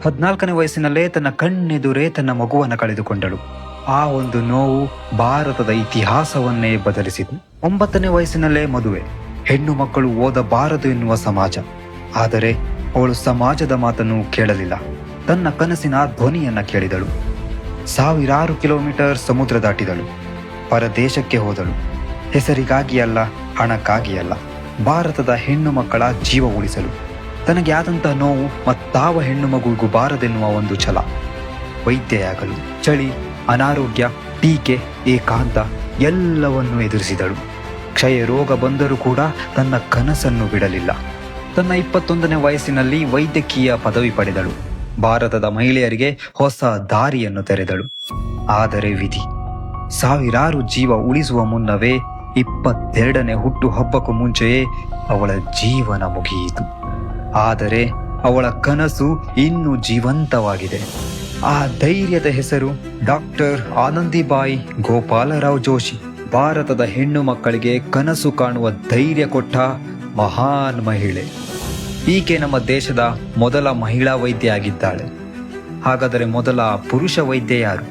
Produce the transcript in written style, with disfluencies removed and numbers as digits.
14ನೇ ವಯಸ್ಸಿನಲ್ಲೇ ತನ್ನ ಕಣ್ಣೆದುರೇ ತನ್ನ ಮಗುವನ್ನು ಕಳೆದುಕೊಂಡಳು. ಆ ಒಂದು ನೋವು ಭಾರತದ ಇತಿಹಾಸವನ್ನೇ ಬದಲಿಸಿತು. 9ನೇ ವಯಸ್ಸಿನಲ್ಲೇ ಮದುವೆ. ಹೆಣ್ಣು ಮಕ್ಕಳು ಓದಬಾರದು ಎನ್ನುವ ಸಮಾಜ. ಆದರೆ ಅವಳು ಸಮಾಜದ ಮಾತನ್ನು ಕೇಳಲಿಲ್ಲ. ತನ್ನ ಕನಸಿನ ಧ್ವನಿಯನ್ನ ಕೇಳಿದಳು. ಸಾವಿರಾರು ಕಿಲೋಮೀಟರ್ ಸಮುದ್ರ ದಾಟಿದಳು. ಪರದೇಶಕ್ಕೆ ಹೋದಳು. ಹೆಸರಿಗಾಗಿ ಅಲ್ಲ, ಹಣಕ್ಕಾಗಿ ಅಲ್ಲ, ಭಾರತದ ಹೆಣ್ಣು ಮಕ್ಕಳ ಜೀವ ಉಳಿಸಲು. ತನಗೆ ಆದಂತಹ ನೋವು ಮತ್ತಾವ ಹೆಣ್ಣು ಮಗುವಿಗೂ ಬಾರದೆನ್ನುವ ಒಂದು ಛಲ. ವೈದ್ಯೆಯಾಗಲು ಚಳಿ, ಅನಾರೋಗ್ಯ, ಟೀಕೆ, ಏಕಾಂತ ಎಲ್ಲವನ್ನೂ ಎದುರಿಸಿದಳು. ಕ್ಷಯ ರೋಗ ಬಂದರೂ ಕೂಡ ತನ್ನ ಕನಸನ್ನು ಬಿಡಲಿಲ್ಲ. ತನ್ನ 21ನೇ ವಯಸ್ಸಿನಲ್ಲಿ ವೈದ್ಯಕೀಯ ಪದವಿ ಪಡೆದಳು. ಭಾರತದ ಮಹಿಳೆಯರಿಗೆ ಹೊಸ ದಾರಿಯನ್ನು ತೆರೆದಳು. ಆದರೆ ವಿಧಿ, ಸಾವಿರಾರು ಜೀವ ಉಳಿಸುವ ಮುನ್ನವೇ 22ನೇ ಹುಟ್ಟು ಹಬ್ಬಕ್ಕೂ ಮುಂಚೆಯೇ ಅವಳ ಜೀವನ ಮುಗಿಯಿತು. ಆದರೆ ಅವಳ ಕನಸು ಇನ್ನೂ ಜೀವಂತವಾಗಿದೆ. ಆ ಧೈರ್ಯದ ಹೆಸರು ಡಾಕ್ಟರ್ ಆನಂದಿಬಾಯಿ ಗೋಪಾಲರಾವ್ ಜೋಶಿ. ಭಾರತದ ಹೆಣ್ಣು ಮಕ್ಕಳಿಗೆ ಕನಸು ಕಾಣುವ ಧೈರ್ಯ ಕೊಟ್ಟ ಮಹಾನ್ ಮಹಿಳೆ. ಈಕೆ ನಮ್ಮ ದೇಶದ ಮೊದಲ ಮಹಿಳಾ ವೈದ್ಯೆ ಆಗಿದ್ದಾಳೆ. ಹಾಗಾದರೆ ಮೊದಲ ಪುರುಷ ವೈದ್ಯ ಯಾರು?